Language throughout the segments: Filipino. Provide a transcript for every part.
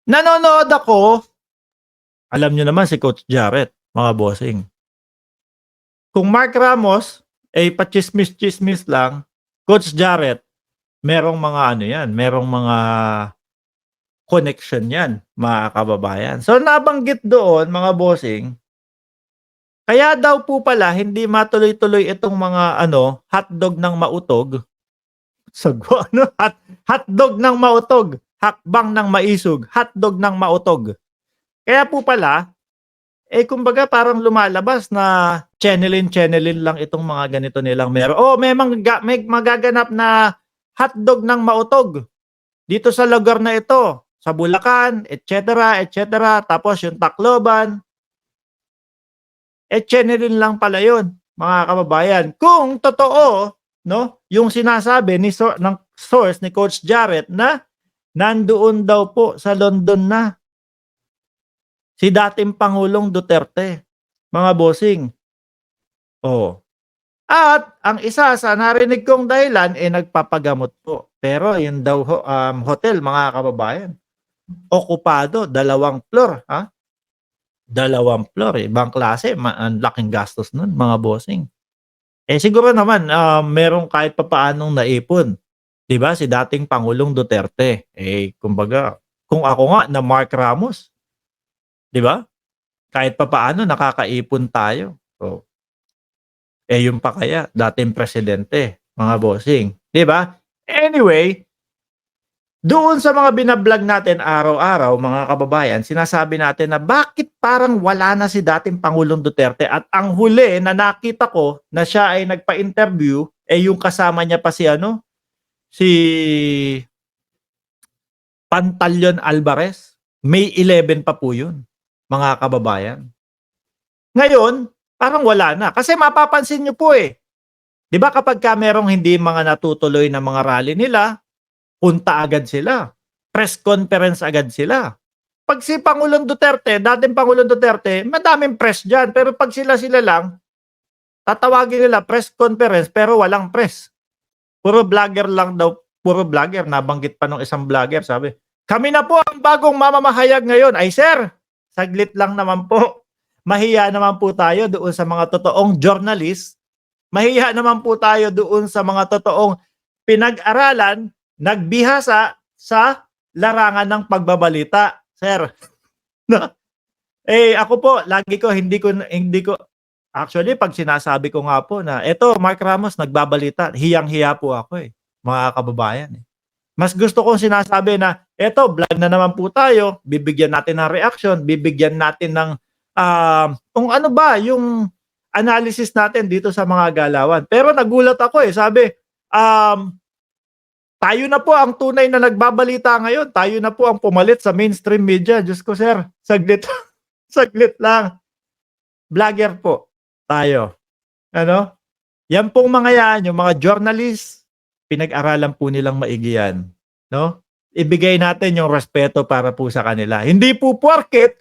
Nanonood ako, alam niyo naman si Coach Jarrett, mga bossing. Kung Mark Ramos, pachismis-chismis lang, Coach Jarrett, merong mga ano yan, merong mga connection yan, mga kababayan. So nabanggit doon, mga bossing, kaya daw po pala hindi matuloy-tuloy itong mga ano, hotdog ng mautog. Sagwa ano, hotdog ng mautog, hakbang ng maisog, hotdog ng mautog. Kaya po pala, kumbaga parang lumalabas na channelin lang itong mga ganito nilang meron. Oh, may magaganap na hotdog ng mautog dito sa lugar na ito, sa Bulacan, etc., etc. Tapos yung Tacloban, channelin lang pala yun, mga kababayan. Kung totoo, no, yung sinasabi ng source ni Coach Jarrett na nandoon daw po sa London na si dating Pangulong Duterte, mga bossing. Oh. At ang isa sa narinig kong dahilan nagpapagamot po. Pero yun daw hotel, mga kababayan, okupado, 2 floor, ha? 2 floor, ibang klase, ang laking gastos nun, mga bossing. Siguro naman merong kahit papaanong naipon, 'di ba, si dating Pangulong Duterte. Kumbaga, kung ako nga na Mark Ramos, 'di ba? Kahit papaano nakakaipon tayo. Oh, yun pa kaya dating presidente, mga bossing, 'di ba? Anyway, doon sa mga binablog natin araw-araw, mga kababayan, sinasabi natin na bakit parang wala na si dating Pangulong Duterte, at ang huli na nakita ko na siya ay nagpa-interview, yung kasama niya pa si ano, si Pantaleon Alvarez. May 11 pa po yun, mga kababayan. Ngayon, parang wala na. Kasi mapapansin nyo po 'di ba kapag ka merong hindi mga natutuloy na mga rally nila, punta agad sila. Press conference agad sila. Pag si Pangulong Duterte, dating Pangulong Duterte, madaming press dyan. Pero pag sila-sila lang, tatawagin nila press conference pero walang press. Puro vlogger lang daw, puro vlogger. Nabanggit pa nung isang vlogger, sabi, kami na po ang bagong mamamahayag ngayon. Ay sir, saglit lang naman po. Mahiya naman po tayo doon sa mga totoong journalist. Mahiya naman po tayo doon sa mga totoong pinag-aralan, nagbihasa sa larangan ng pagbabalita, sir. No? Ako po, lagi ko hindi ko actually pag sinasabi ko nga po na eto Mark Ramos nagbabalita, hiyang-hiya po ako mga kababayan. Mas gusto kong sinasabi na eto vlog na naman po tayo, bibigyan natin ng reaction, bibigyan natin ng kung ano ba yung analysis natin dito sa mga galawan. Pero nagulat ako sabi tayo na po ang tunay na nagbabalita ngayon. Tayo na po ang pumalit sa mainstream media. Diyos ko, sir. Saglit. Saglit lang. Vlogger po tayo. Ano? Yan pong mga yan, yung mga journalist, pinag-aralan po nilang maigi yan. No? Ibigay natin yung respeto para po sa kanila. Hindi po porket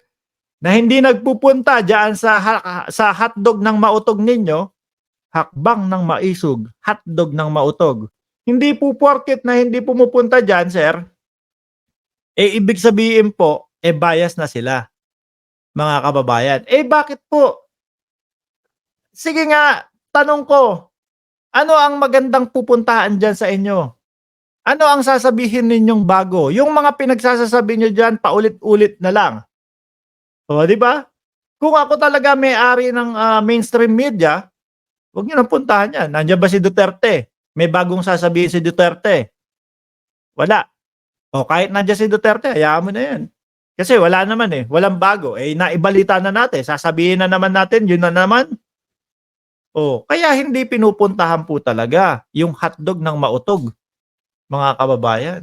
na hindi nagpupunta diyan sa hotdog ng mautog ninyo, hakbang ng maisog, hotdog ng mautog. Hindi po porket na hindi pumupunta diyan, sir, ibig sabihin po, bias na sila, mga kababayan. Bakit po? Sige nga, tanong ko, ano ang magandang pupuntahan diyan sa inyo? Ano ang sasabihin ninyong bago? Yung mga pinagsasasabi niyo diyan paulit-ulit na lang. O, di ba? Kung ako talaga may-ari ng mainstream media, huwag niyo nang puntahan yan. Nandiyan ba si Duterte? May bagong sasabihin si Duterte? Wala. O kahit nandiyan si Duterte, hayaan mo na yan. Kasi wala naman walang bago. Naibalita na natin, sasabihin na naman natin, yun na naman. Kaya hindi pinupuntahan po talaga yung hotdog ng mautog, mga kababayan.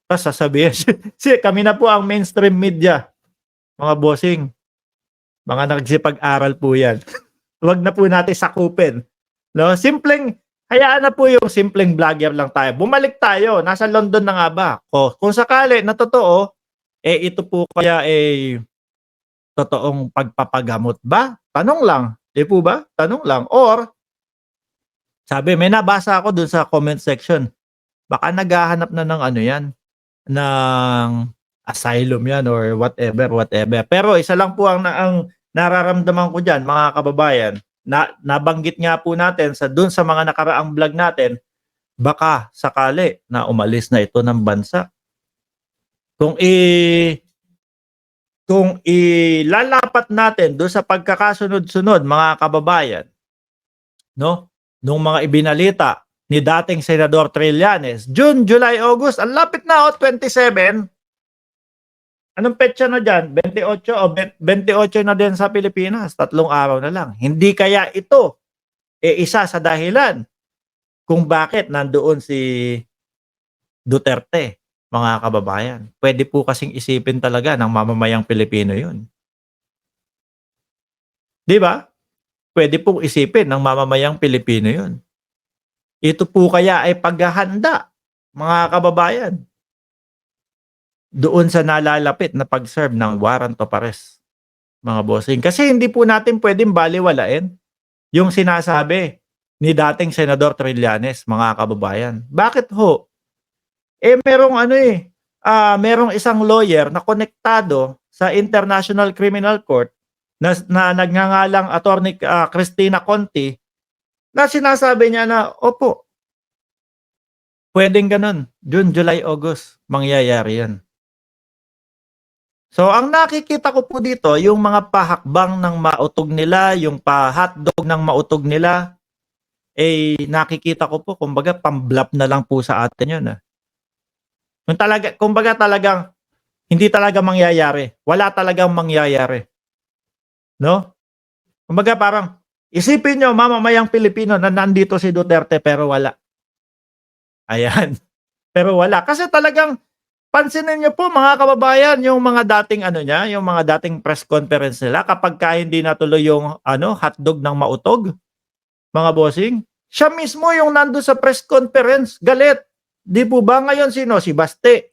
Tapos sasabihin, kami na po ang mainstream media, mga bossing. Mga nagsipag-aral po yan. Huwag na po natin sakupin. No? Hayaan na po yung simpleng vlogger lang tayo. Bumalik tayo. Nasa London na nga ba? Kung sakali na totoo, ito po kaya totoong pagpapagamot ba? Tanong lang. Di po ba? Tanong lang. Or, sabi, may nabasa ako dun sa comment section. Baka naghahanap na ng ano yan, ng asylum yan or whatever, whatever. Pero isa lang po ang nararamdaman ko diyan, mga kababayan, na nabanggit nga po natin dun sa mga nakaraang vlog natin, baka sakali na umalis na ito ng bansa. Kung ilalapat natin doon sa pagkakasunod-sunod, mga kababayan, no? Nung mga ibinalita ni dating Senador Trillanes, June, July, August, ang lapit na 27. Anong petsa na diyan? 28 o 28 na din sa Pilipinas. 3 araw na lang. Hindi kaya ito isa sa dahilan kung bakit nandoon si Duterte, mga kababayan. Pwede po kasing isipin talaga ng mamamayang Pilipino 'yun. 'Di ba? Pwede pong isipin ng mamamayang Pilipino 'yun. Ito po kaya ay paghahanda, mga kababayan, doon sa nalalapit na pag-serve ng warrant of arrest, mga bossing. Kasi hindi po natin pwedeng balewalain yung sinasabi ni dating Senador Trillanes, mga kababayan. Bakit ho? Merong merong isang lawyer na konektado sa International Criminal Court na nagngangalang Attorney Cristina Conti, na sinasabi niya na, opo, pwedeng ganun. June, July, August, mangyayari yan. So, ang nakikita ko po dito, yung mga pahakbang ng mautog nila, yung pa-hotdog ng mautog nila, nakikita ko po, kumbaga, pamblap na lang po sa atin yun. Yung talaga, kumbaga talagang, hindi talaga mangyayari. Wala talagang mangyayari. No? Kumbaga parang, isipin nyo, mamamayang Pilipino na nandito si Duterte pero wala. Ayan. Pero wala. Kasi talagang, pansinin niyo po mga kababayan, yung mga dating yung mga dating press conference nila kapag hindi natuloy yung hotdog ng mautog, mga bossing, siya mismo yung nandoon sa press conference, galit. Di po ba ngayon sino? Si Baste.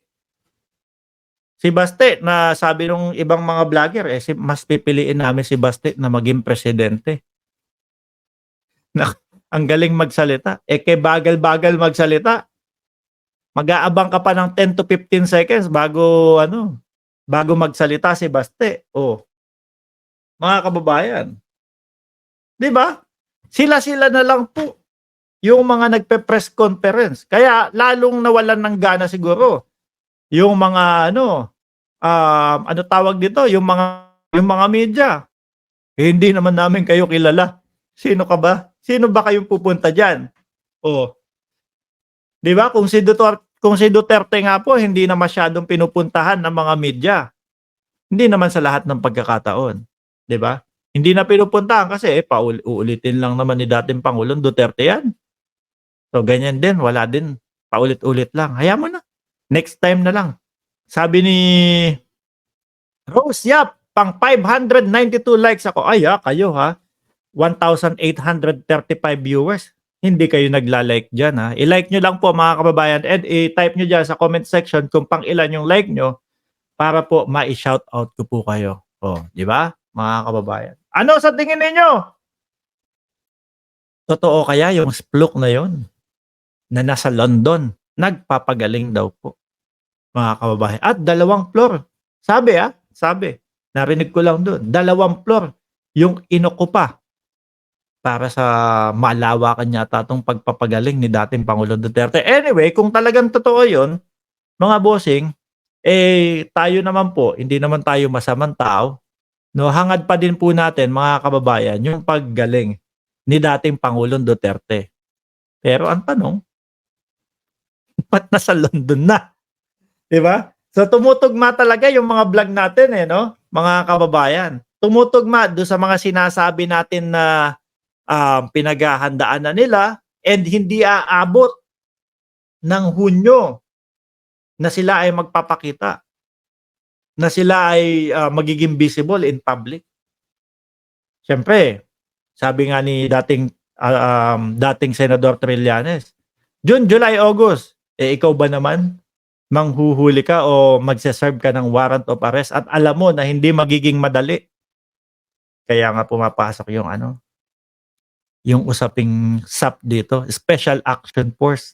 Si Baste na sabi nung ibang mga vlogger, mas pipiliin namin si Baste na maging presidente. Ang galing magsalita. Kay bagal-bagal magsalita. Mag-aabang ka pa ng 10 to 15 seconds bago magsalita si Baste. Mga kababayan. 'Di ba? Sila-sila na lang po yung mga nagpe-press conference. Kaya lalong nawalan ng gana siguro yung mga tawag dito, yung mga media. Hindi naman namin kayo kilala. Sino ka ba? Sino ba kayong pupunta diyan? 'Di ba? Kung si Duterte nga po hindi na masyadong pinupuntahan ng mga media. Hindi naman sa lahat ng pagkakataon, 'di ba? Hindi na pinupuntahan kasi uulitin lang naman ni dating Pangulong Duterte 'yan. So ganyan din, wala din, paulit-ulit lang. Hayaan mo na. Next time na lang. Sabi ni Rose Yap, pang 592 likes ako. Ay kayo ha. 1,835 viewers. Hindi kayo nagla-like dyan ha. I-like nyo lang po mga kababayan and i-type nyo dyan sa comment section kung pang ilan yung like nyo para po ma-shoutout ko po kayo. Di ba mga kababayan? Ano sa tingin ninyo? Totoo kaya yung spluk na yon na nasa London? Nagpapagaling daw po mga kababayan. At 2 floor. Sabi. Narinig ko lang doon. 2 floor yung inukupa para sa malawakan yata itong pagpapagaling ni dating Pangulong Duterte. Anyway, kung talagang totoo yun, mga bossing, tayo naman po, hindi naman tayo masamang tao. No, hangad pa din po natin, mga kababayan, yung paggaling ni dating Pangulong Duterte. Pero ang tanong, ba't nasa London na? Diba? So tumutugma talaga yung mga vlog natin no? Mga kababayan. Tumutugma doon sa mga sinasabi natin na pinaghahandaan na nila and hindi aabot ng Hunyo na sila ay magpapakita, na sila ay magiging visible in public. Siyempre, sabi nga ni dating Senador Trillanes, June, July, August, ikaw ba naman manghuhuli ka o magse-serve ka ng warrant of arrest at alam mo na hindi magiging madali? Kaya nga pumapasok yung usaping SAP dito, Special Action Force,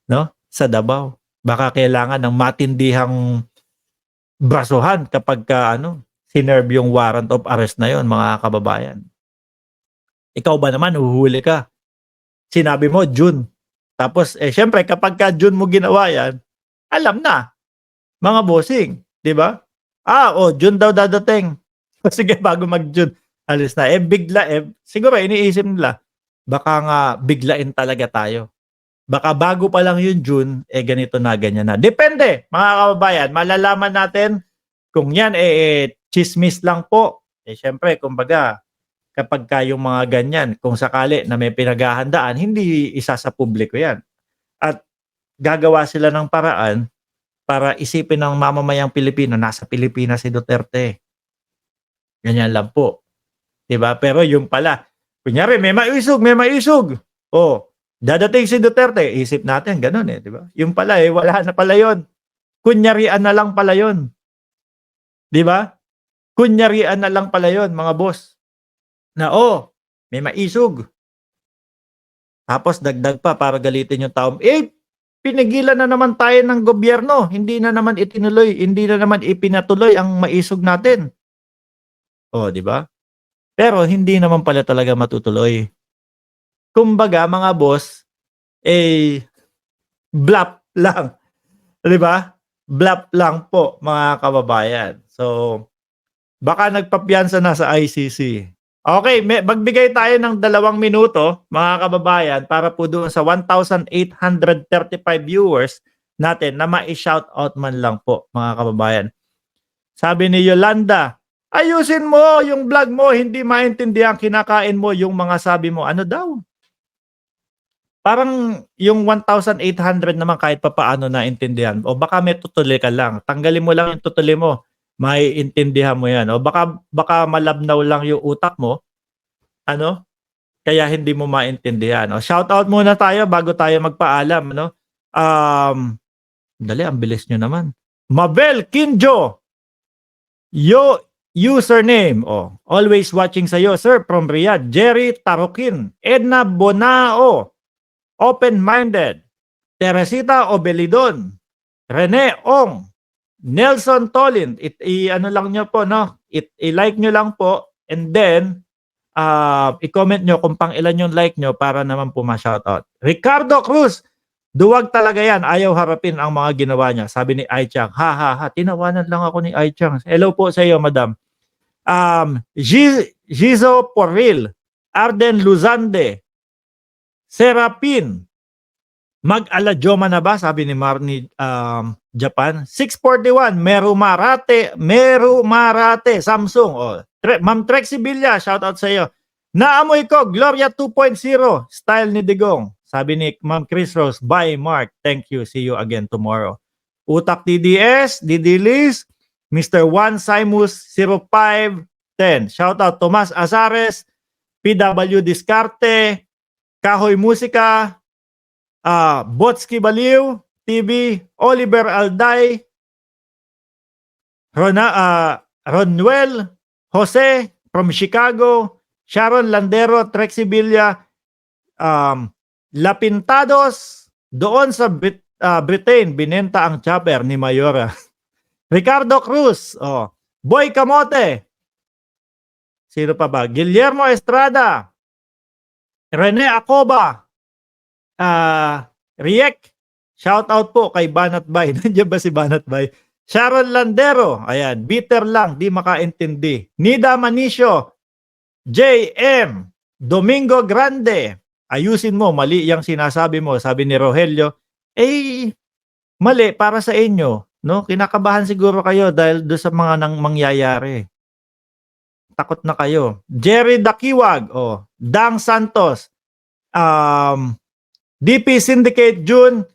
no? Sa Davao. Baka kailangan ng matindihang brasuhan kapagka sinerve yung warrant of arrest na yon, mga kababayan. Ikaw ba naman, huhuli ka. Sinabi mo, June. Tapos, syempre, kapagka June mo ginawa yan, alam na, mga bossing. Di ba? June daw dadating. Sige, bago mag-June, alis na. Bigla, siguro iniisip nila, baka nga biglain talaga tayo. Baka bago pa lang yung June, ganito na, ganyan na. Depende, mga kababayan. Malalaman natin kung yan, chismis lang po. Syempre, kumbaga, kapag yung mga ganyan, kung sakali na may pinaghahandaan, hindi isa sa publiko yan. At gagawa sila ng paraan para isipin ng mamamayang Pilipino, nasa Pilipinas si Duterte. Ganyan lang po. Diba? Pero yung pala, kunyari, may maisog. Dadating si Duterte, isip natin, ganun diba? Yung pala, wala na pala yun. Kunyarian na lang pala yun. Diba? Kunyarian na lang pala yun, mga boss. Na may maisog. Tapos dagdag pa para galitin yung tao. Pinigilan na naman tayo ng gobyerno. Hindi na naman itinuloy, hindi na naman ipinatuloy ang maisog natin. Di ba? Pero hindi naman pala talaga matutuloy. Kumbaga, mga boss, bluff lang. Di ba? Bluff lang po, mga kababayan. So, baka nagpapiyansa na sa ICC. Okay, magbigay tayo ng 2 minuto, mga kababayan, para po doon sa 1,835 viewers natin na ma-shoutout man lang po, mga kababayan. Sabi ni Yolanda, ayusin mo yung vlog mo, hindi maintindihan, kinakain mo yung mga sabi mo. Ano daw? Parang yung 1,800 naman kahit pa paano naintindihan. O baka may tutuli ka lang. Tanggalin mo lang yung tutuli mo. Maiintindihan mo yan. O baka malabnaw lang yung utak mo. Kaya hindi mo maintindihan. O shout out muna tayo bago tayo magpaalam. Dali, ang bilis nyo naman. Mabel Kinjo. Username. Always watching sa'yo, sir, from Riyadh. Jerry Tarokin. Edna Bonao. Open-minded. Teresita Obelidon. Rene Ong. Nelson Tolin, ano lang nyo po, i-like nyo lang po, and then, i-comment nyo kung pang ilan yung like nyo para naman po ma-shoutout. Ricardo Cruz, duwag talaga yan, ayaw harapin ang mga ginawa niya. Sabi ni Aichang, tinawanan lang ako ni Aichang. Hello po sa iyo, madam. Gizo Porril, Arden Luzande, Serapin, mag-aladjoma na ba? Sabi ni Marnie Japan. 641, Meru Marate, Samsung. Ma'am Trexie Villa, shout out sa iyo. Naamoy ko, Gloria 2.0, style ni Digong. Sabi ni Ma'am Chris Rose, bye Mark, thank you, see you again tomorrow. Utak DDS, Didilis, Mr. Juan Simus 0510, shout out Tomas Azares, PW Discarte, Kahoy Musika, Botski Baliw, TV, Oliver Alday, Ronwell, Jose from Chicago, Sharon Landero, Trexie Villa, Lapintados, doon sa Britain, binenta ang chopper ni Mayora. Ricardo Cruz, Boy Camote, sino pa ba? Guillermo Estrada, Rene Acoba, Riek, shout out po kay Banat Bay. Nandiyan ba si Banat Bay? Sharon Landero, ayan, bitter lang, di makaintindi. Nida Manicio, JM, Domingo Grande, ayusin mo, mali yung sinasabi mo, sabi ni Rogelio. Mali para sa inyo, no? Kinakabahan siguro kayo dahil do sa mga nang mangyayari. Takot na kayo. Jerry Dakiwag, Dang Santos, DP Syndicate June,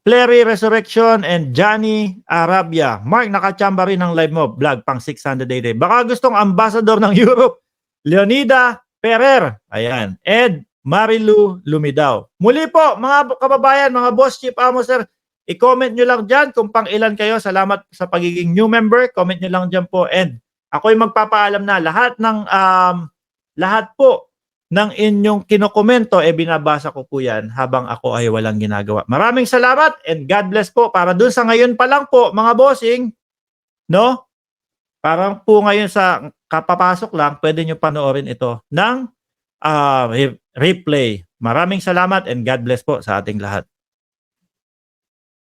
Plery Resurrection, and Johnny Arabia. Mark, nakachamba rin ng live mo, vlog pang 600 day. Baka gustong ambassador ng Europe, Leonida Ferrer. Ayan. Ed Marilu Lumidaw. Muli po, mga kababayan, mga boss, chief amo, sir, i-comment nyo lang dyan kung pang ilan kayo. Salamat sa pagiging new member. Comment nyo lang dyan po. And ako'y magpapaalam na lahat po ng inyong kinokomento, binabasa ko po yan habang ako ay walang ginagawa. Maraming salamat and God bless po. Para dun sa ngayon pa lang po, mga bossing, no? Parang po ngayon sa kapapasok lang, pwede nyo panoorin ito ng replay. Maraming salamat and God bless po sa ating lahat.